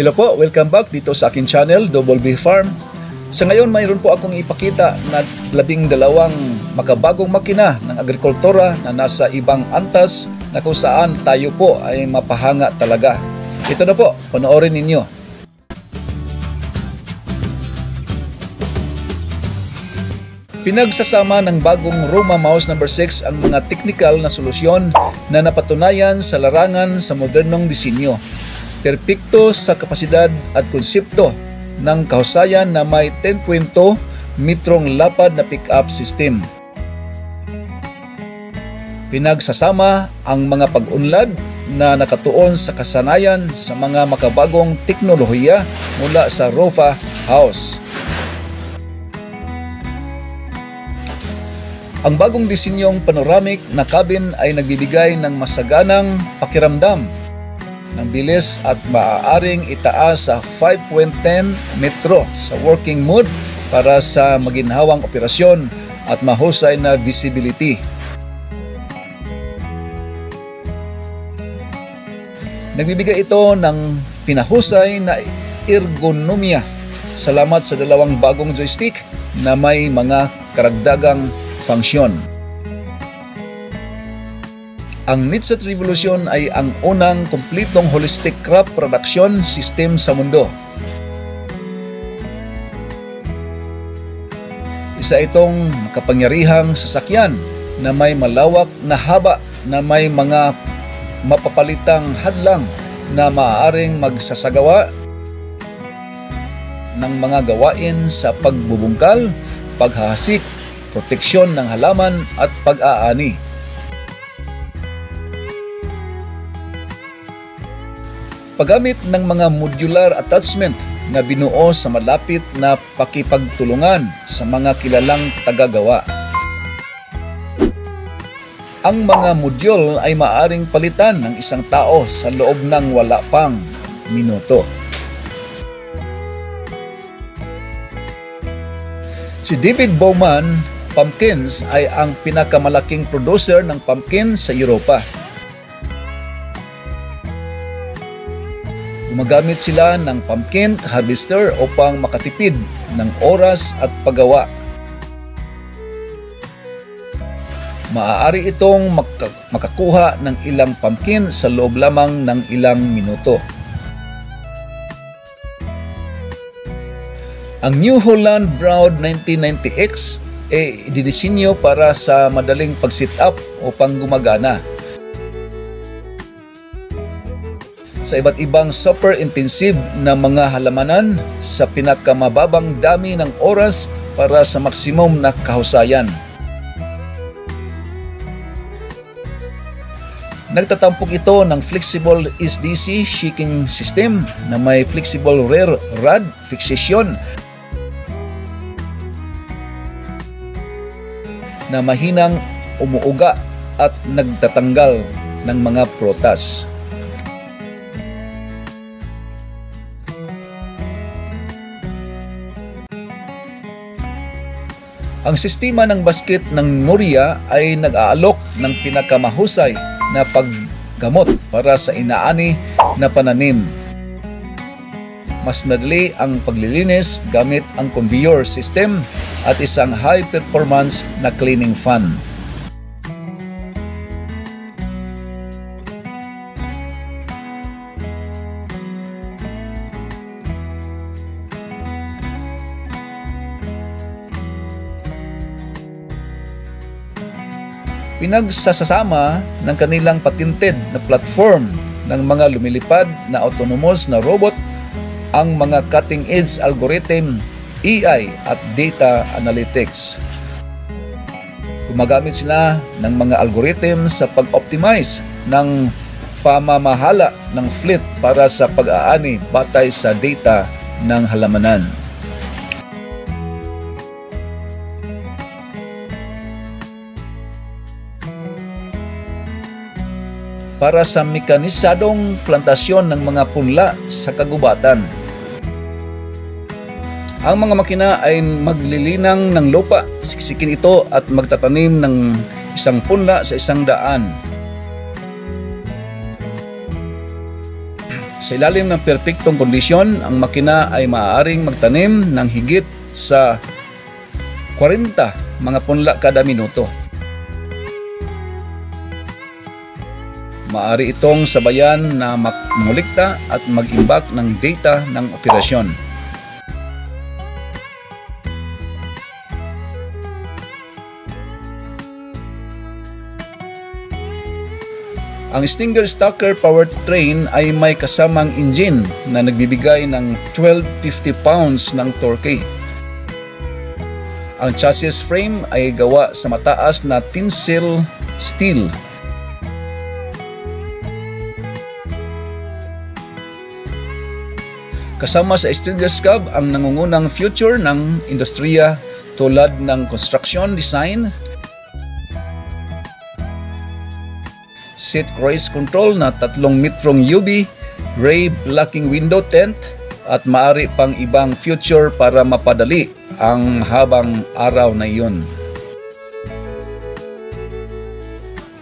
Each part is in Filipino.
Hello po, welcome back dito sa akin channel, Double B Farm. Sa ngayon, mayroon po akong ipakita na 12 makabagong makina ng agrikultura na nasa ibang antas na kung saan tayo po ay mapahanga talaga. Ito na po, panoorin ninyo. Pinagsasama ng bagong Roma Mouse No. 6 ang mga technical na solusyon na napatunayan sa larangan sa modernong disenyo. Perpekto sa kapasidad at konsepto ng kahusayan na may 10.2 metrong lapad na pick-up system. Pinagsasama ang mga pag-unlad na nakatuon sa kasanayan sa mga makabagong teknolohiya mula sa Rofa House. Ang bagong disenyong panoramic na cabin ay nagbibigay ng masaganang pakiramdam ng bilis at maaaring itaas sa 5.10 metro sa working mode para sa maginhawang operasyon at mahusay na visibility. Nagbibigay ito ng pinahusay na ergonomya salamat sa dalawang bagong joystick na may mga karagdagang funksyon. Ang Nitsat Revolution ay ang unang kumpletong holistic crop production system sa mundo. Isa itong makapangyarihang sasakyan na may malawak na haba na may mga mapapalitang hadlang na maaaring magsasagawa ng mga gawain sa pagbubungkal, paghahasik, proteksyon ng halaman at pag-aani. Paggamit ng mga modular attachment na binuo sa malapit na pakipagtulungan sa mga kilalang tagagawa. Ang mga module ay maaaring palitan ng isang tao sa loob ng wala pang minuto. Si David Bowman Pumpkins ay ang pinakamalaking producer ng pumpkin sa Europa. Gumagamit sila ng pumpkin harvester upang makatipid ng oras at paggawa. Maaari itong makakuha ng ilang pumpkin sa loob lamang ng ilang minuto. Ang New Holland Broad 1990X ay didisenyo para sa madaling pag-sit up upang gumagana. Sa iba't ibang super intensive na mga halamanan sa pinakamababang dami ng oras para sa maksimum na kahusayan. Nagtatampok ito ng flexible SDC shaking system na may flexible rear rod fixation na mahinang umuuga at nagtatanggal ng mga prutas. Ang sistema ng basket ng Noria ay nag-aalok ng pinakamahusay na paggamot para sa inaani na pananim. Mas madali ang paglilinis gamit ang conveyor system at isang high-performance na cleaning fan. Pinagsasama ng kanilang patented na platform ng mga lumilipad na autonomous na robot ang mga cutting-edge algorithm, AI at data analytics. Gumagamit sila ng mga algorithm sa pag-optimize ng pamamahala ng fleet para sa pag-aani batay sa data ng halamanan. Para sa mekanisadong plantasyon ng mga punla sa kagubatan. Ang mga makina ay maglilinang ng lupa, siksikin ito at magtatanim ng isang punla sa isang daan. Sa ilalim ng perpektong kondisyon, ang makina ay maaaring magtanim ng higit sa 40 mga punla kada minuto. Maaari itong sabayan na mangulikta at mag-imbak ng data ng operasyon. Ang Stinger Stacker powertrain ay may kasamang engine na nagbibigay ng 1250 pounds ng torque. Ang chassis frame ay gawa sa mataas na tensile steel. Kasama sa stainless cab ang nangungunang future ng industriya tulad ng construction design, seat cruise control na 3 metrong UV, ray blocking window tent at maaari pang ibang future para mapadali ang habang araw na iyon.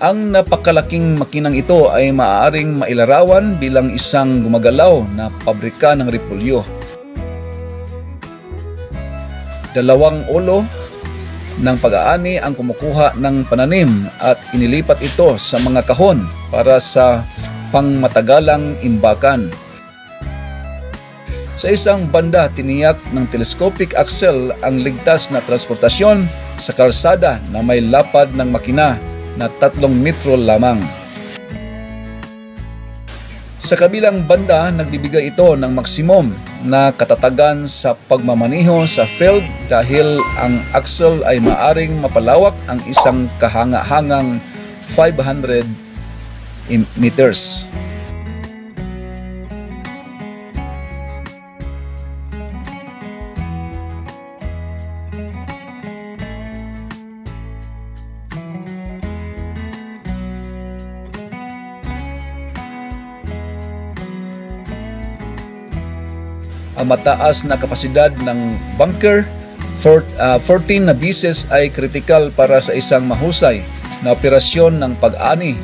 Ang napakalaking makinang ito ay maaaring mailarawan bilang isang gumagalaw na pabrika ng repolyo. 2 ulo ng pag-aani ang kumukuha ng pananim at inilipat ito sa mga kahon para sa pangmatagalang imbakan. Sa isang banda, tiniyak ng telescopic axle ang ligtas na transportasyon sa kalsada na may lapad ng makina na 3 metro lamang. Sa kabilang banda, nagbibigay ito ng maksimum na katatagan sa pagmamaneho sa field dahil ang axle ay maaring mapalawak ang isang kahanga-hangang 500 meters. Ang mataas na kapasidad ng bunker, 14 na bisis ay kritikal para sa isang mahusay na operasyon ng pag-ani.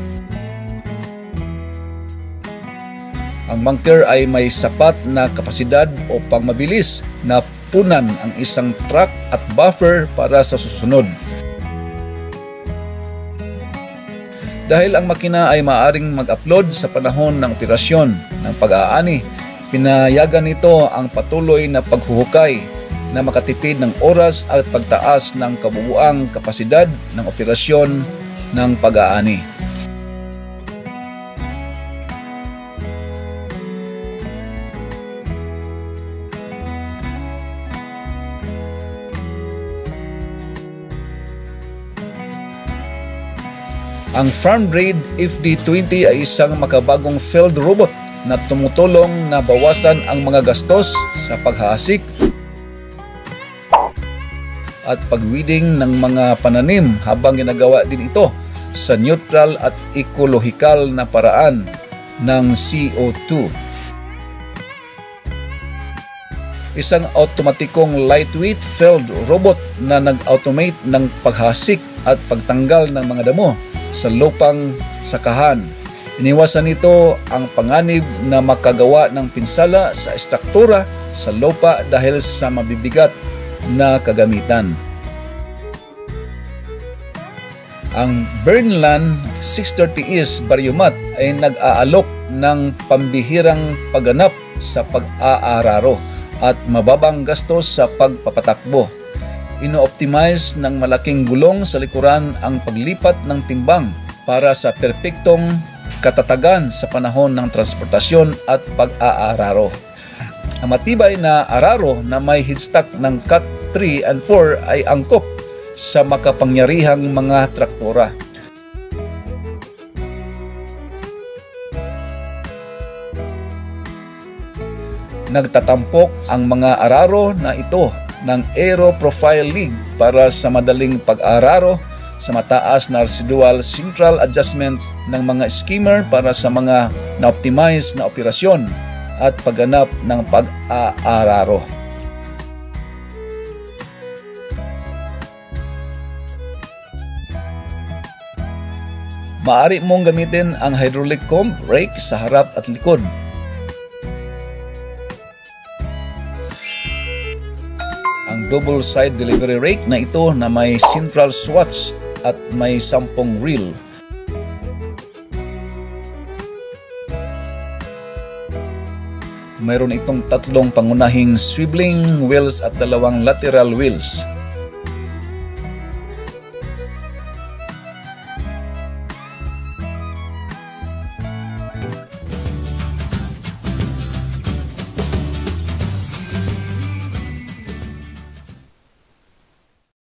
Ang bunker ay may sapat na kapasidad upang mabilis na punan ang isang truck at buffer para sa susunod. Dahil ang makina ay maaaring mag-upload sa panahon ng operasyon ng pag-aani, pinayagan nito ang patuloy na paghuhukay na makatipid ng oras at pagtaas ng kabuuang kapasidad ng operasyon ng pag-aani. Ang farm-grade FD20 ay isang makabagong field robot na tumutulong na bawasan ang mga gastos sa paghahasik at pagweeding ng mga pananim habang ginagawa din ito sa neutral at ekolohikal na paraan ng CO2. Isang automatikong lightweight field robot na nag-automate ng paghasik at pagtanggal ng mga damo sa lupang sakahan. Iniwasan nito ang panganib na makagawa ng pinsala sa estruktura sa lupa dahil sa mabibigat na kagamitan. Ang Burnland 630S Variomat ay nag-aalok ng pambihirang pagganap sa pag-aararo at mababang gastos sa pagpapatakbo. Ino-optimize ng malaking gulong sa likuran ang paglipat ng timbang para sa perpektong katatagan sa panahon ng transportasyon at pag-aararo. Ang matibay na araro na may headstock ng Cat 3 and 4 ay angkop sa makapangyarihang mga traktora. Nagtatampok ang mga araro na ito ng Aero Profile League para sa madaling pag-araro sa mataas na residual central adjustment ng mga skimmer para sa mga na-optimize na operasyon at pagganap ng pag-aararo. Maaari mong gamitin ang hydraulic comb rake sa harap at likod. double side delivery rake na ito na may central swatch at may 10 reel. Mayroon itong 3 pangunahing swiveling wheels at 2 lateral wheels.